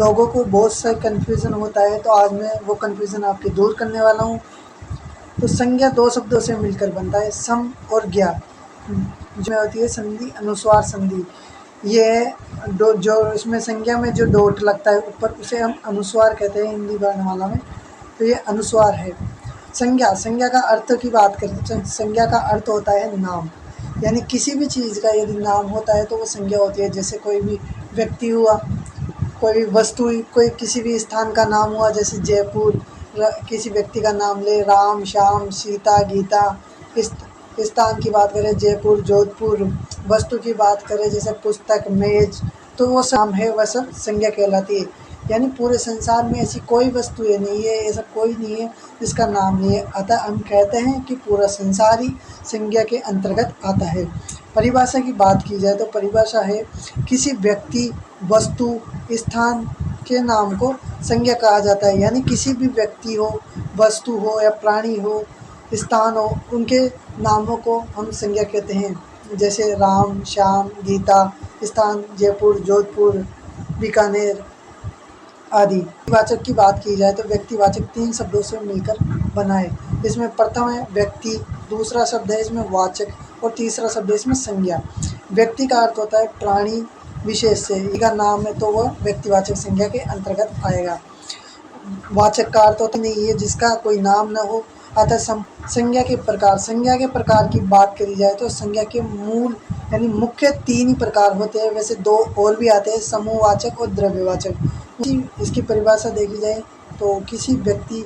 लोगों को बहुत सा कन्फ्यूज़न होता है, तो आज मैं वो कन्फ्यूज़न आपकी दूर करने वाला हूँ। तो संज्ञा दो शब्दों से मिलकर बनता है, सम और ज्ञा। जो होती है संधि, अनुस्वार संधि। ये है जो इसमें संज्ञा में जो डॉट लगता है ऊपर, उसे हम अनुस्वार कहते हैं हिंदी वर्णमाला में। तो ये अनुस्वार है। संज्ञा, संज्ञा का अर्थ की बात करें तो संज्ञा का अर्थ होता है नाम। यानी किसी भी चीज़ का यदि नाम होता है तो वो संज्ञा होती है। जैसे कोई भी व्यक्ति हुआ, कोई भी वस्तु हुई, कोई किसी भी स्थान का नाम हुआ, जैसे जयपुर। किसी व्यक्ति का नाम ले, राम, श्याम, सीता, गीता। इस स्थान की बात करें जयपुर, जोधपुर। वस्तु की बात करें जैसे पुस्तक, मेज, तो वो नाम है, वह सब संज्ञा कहलाती है। यानी पूरे संसार में ऐसी कोई वस्तु है नहीं है, ऐसा कोई नहीं है जिसका नाम नहीं है। अतः हम कहते हैं कि पूरा संसार ही संज्ञा के अंतर्गत आता है। परिभाषा की बात की जाए तो परिभाषा है किसी व्यक्ति, वस्तु, स्थान के नाम को संज्ञा कहा जाता है। यानी किसी भी व्यक्ति हो, वस्तु हो या प्राणी हो, स्थान हो, उनके नामों को हम संज्ञा कहते हैं। जैसे राम, श्याम, गीता। स्थान जयपुर, जोधपुर, बीकानेर आदि। व्यक्तिवाचक की बात की जाए तो व्यक्तिवाचक 3 शब्दों से मिलकर बना है। इसमें प्रथम है व्यक्ति, दूसरा शब्द है इसमें वाचक और तीसरा शब्द है इसमें संज्ञा। व्यक्ति का अर्थ होता है प्राणी विशेष से, इसका नाम है तो वह व्यक्तिवाचक संज्ञा के अंतर्गत आएगा। वाचक का अर्थ होता नहीं है जिसका कोई नाम न हो। अतः संज्ञा के प्रकार, संज्ञा के प्रकार की बात करी जाए तो संज्ञा के मूल यानी मुख्य 3 ही प्रकार होते हैं। वैसे 2 और भी आते हैं, समूहवाचक और द्रव्यवाचक। इसकी परिभाषा देखी जाए तो किसी व्यक्ति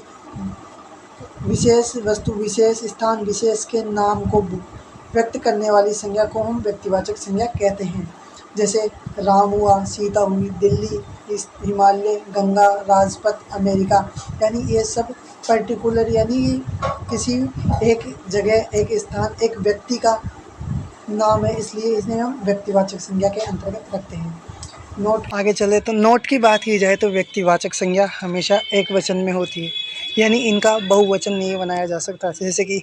विशेष, वस्तु विशेष, स्थान विशेष के नाम को व्यक्त करने वाली संज्ञा को हम व्यक्तिवाचक संज्ञा कहते हैं। जैसे राम हुआ, सीता हुई, दिल्ली, हिमालय, गंगा, राजपथ, अमेरिका। यानी ये सब पर्टिकुलर यानी किसी एक जगह, एक स्थान, एक व्यक्ति का नाम है, इसलिए इसे हम व्यक्तिवाचक संज्ञा के अंतर्गत रखते हैं। नोट आगे चले तो नोट की बात की जाए तो व्यक्तिवाचक संज्ञा हमेशा एक वचन में होती है। यानी इनका बहुवचन नहीं बनाया जा सकता। जैसे कि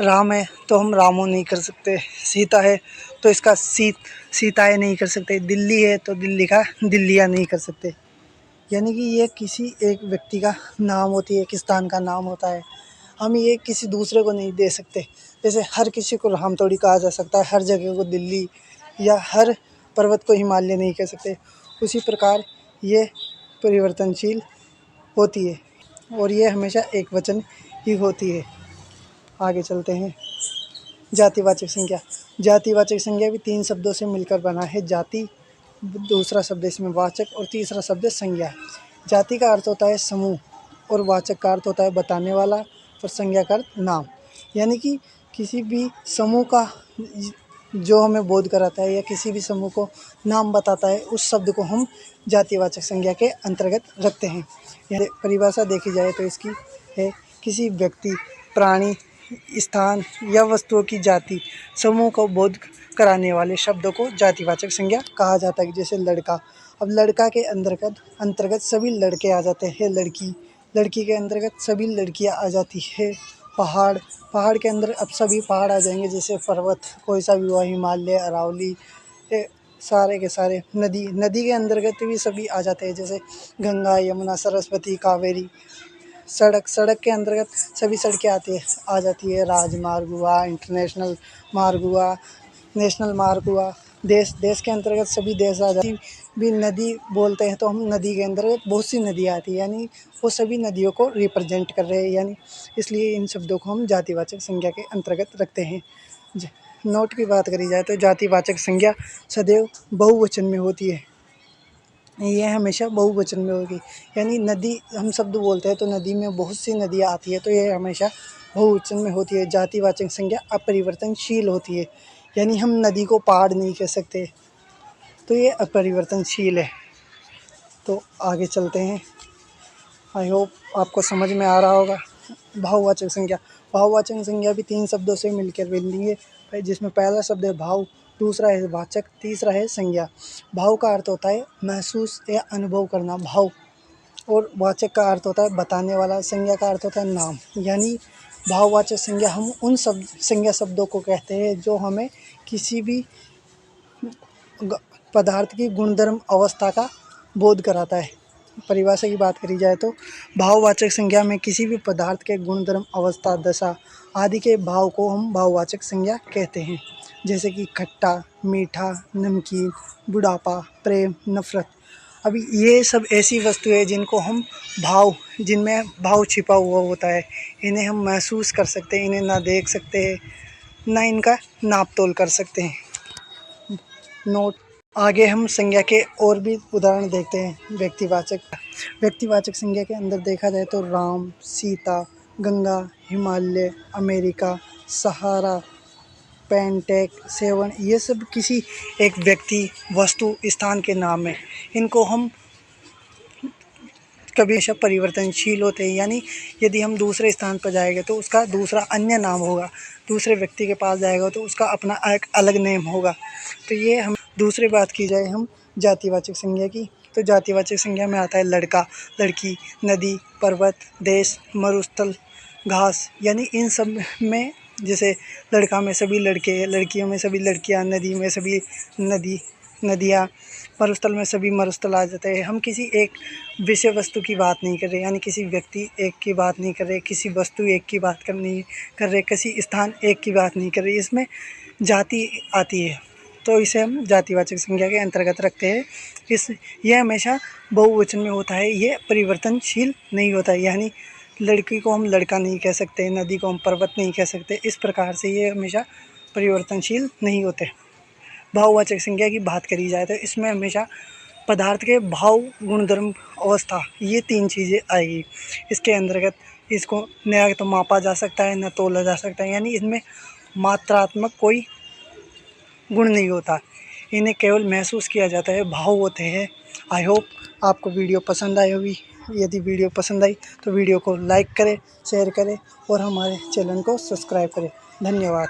राम है तो हम रामो नहीं कर सकते, सीता है तो इसका सीताएँ नहीं कर सकते, दिल्ली है तो दिल्ली का दिल्लियाँ नहीं कर सकते। यानी कि ये किसी एक व्यक्ति का नाम होती है, एक स्थान का नाम होता है। हम ये किसी दूसरे को नहीं दे सकते। जैसे हर किसी को राम थोड़ी कहा जा सकता है, हर जगह को दिल्ली या हर पर्वत को हिमालय नहीं कह सकते। उसी प्रकार ये परिवर्तनशील होती है और ये हमेशा एक वचन ही होती है। आगे चलते हैं। जातिवाचक संज्ञा, जातिवाचक संज्ञा भी 3 शब्दों से मिलकर बना है। जाति, दूसरा शब्द इसमें वाचक और तीसरा शब्द संज्ञा। जाति का अर्थ होता है समूह और वाचक का अर्थ होता है बताने वाला और संज्ञा का अर्थ नाम। यानी कि किसी भी समूह का जो हमें बोध कराता है या किसी भी समूह को नाम बताता है, उस शब्द को हम जातिवाचक संज्ञा के अंतर्गत रखते हैं। यह परिभाषा देखी जाए तो इसकी है किसी व्यक्ति, प्राणी, स्थान या वस्तुओं की जाति, समूह को बोध कराने वाले शब्दों को जातिवाचक संज्ञा कहा जाता है। जैसे लड़का, अब लड़का के अंतर्गत सभी लड़के आ जाते हैं। लड़की, लड़की के अंतर्गत सभी लड़कियां आ जाती है। पहाड़, पहाड़ के अंदर अब सभी पहाड़ आ जाएंगे। जैसे पर्वत, कोई सा भी हुआ, हिमालय, अरावली, सारे के सारे। नदी, नदी के अंतर्गत भी सभी आ जाते हैं। जैसे गंगा, यमुना, सरस्वती, कावेरी। सड़क, सड़क के अंतर्गत सभी सड़कें आती है आ जाती है। राजमार्ग हुआ, इंटरनेशनल मार्ग हुआ, नेशनल मार्ग हुआ। देश, देश के अंतर्गत सभी देश आ जाती भी। नदी बोलते हैं तो हम नदी के अंतर्गत बहुत सी नदियाँ आती है, यानी वो सभी नदियों को रिप्रेजेंट कर रहे हैं। यानी इसलिए इन शब्दों को हम जातिवाचक संज्ञा के अंतर्गत रखते हैं। नोट की बात करी जाए तो जातिवाचक संज्ञा सदैव बहुवचन में होती है। ये हमेशा बहुवचन में होगी। यानी नदी हम शब्द बोलते हैं तो नदी में बहुत सी नदियाँ आती है, तो ये हमेशा बहुवचन में होती है। जातिवाचक संज्ञा अपरिवर्तनशील होती है। यानी हम नदी को पहाड़ नहीं कह सकते, तो ये अपरिवर्तनशील है। तो आगे चलते हैं। आई होप आपको समझ में आ रहा होगा। भाववाचक संज्ञा, भाववाचक संज्ञा भी 3 शब्दों से मिलकर बनती है, जिसमें पहला शब्द है भाव, दूसरा है वाचक, तीसरा है संज्ञा। भाव का अर्थ होता है महसूस या अनुभव करना, भाव। और वाचक का अर्थ होता है बताने वाला, संज्ञा का अर्थ होता है नाम। यानी भाववाचक संज्ञा हम उन संज्ञा शब्दों को कहते हैं जो हमें किसी भी पदार्थ की गुणधर्म अवस्था का बोध कराता है। परिभाषा की बात करी जाए तो भाववाचक संज्ञा में किसी भी पदार्थ के गुणधर्म, अवस्था, दशा आदि के भाव को हम भाववाचक संज्ञा कहते हैं। जैसे कि खट्टा, मीठा, नमकीन, बुढ़ापा, प्रेम, नफरत। अभी ये सब ऐसी वस्तुएं जिनको हम जिनमें भाव छिपा हुआ होता है, इन्हें हम महसूस कर सकते हैं, इन्हें ना देख सकते हैं, ना इनका नाप तोल कर सकते हैं। नोट आगे हम संज्ञा के और भी उदाहरण देखते हैं। व्यक्तिवाचक संज्ञा के अंदर देखा जाए तो राम, सीता, गंगा, हिमालय, अमेरिका, सहारा, पेंटेक, सेवन, ये सब किसी एक व्यक्ति, वस्तु, स्थान के नाम है। इनको हम कभी हमेशा परिवर्तनशील होते हैं, यानी यदि हम दूसरे स्थान पर जाएंगे तो उसका दूसरा अन्य नाम होगा, दूसरे व्यक्ति के पास जाएगा तो उसका अपना एक अलग नेम होगा। तो ये हम दूसरी बात की जाए हम जातिवाचक संज्ञा की, तो जातिवाचक संज्ञा में आता है लड़का, लड़की, नदी, पर्वत, देश, मरुस्थल, घास, यानी इन सब में जैसे लड़का में सभी लड़के, लड़कियों में सभी लड़कियां, नदी में सभी नदियाँ, मरुस्थल में सभी मरुस्थल आ जाते हैं। हम किसी एक विषय वस्तु की बात नहीं कर रहे, यानी किसी व्यक्ति एक की बात नहीं कर रहे, किसी वस्तु एक की बात नहीं कर रहे, किसी स्थान एक की बात नहीं कर रहे, इसमें जाति आती है, तो इसे हम जातिवाचक संज्ञा के अंतर्गत रखते हैं। यह हमेशा बहुवचन में होता है, ये परिवर्तनशील नहीं होता है, यानी लड़की को हम लड़का नहीं कह सकते, नदी को हम पर्वत नहीं कह सकते, इस प्रकार से ये हमेशा परिवर्तनशील नहीं होते। भाववाचक संज्ञा की बात करी जाए तो इसमें हमेशा पदार्थ के भाव, गुणधर्म, अवस्था, ये 3 चीज़ें आएगी। इसके अंतर्गत इसको न तो मापा जा सकता है, न तोला जा सकता है, यानी इसमें मात्रात्मक कोई गुण नहीं होता, इन्हें केवल महसूस किया जाता है, भाव होते हैं। आई होप आपको वीडियो पसंद आई होगी। यदि वीडियो पसंद आई तो वीडियो को लाइक करें, शेयर करें और हमारे चैनल को सब्सक्राइब करें। धन्यवाद।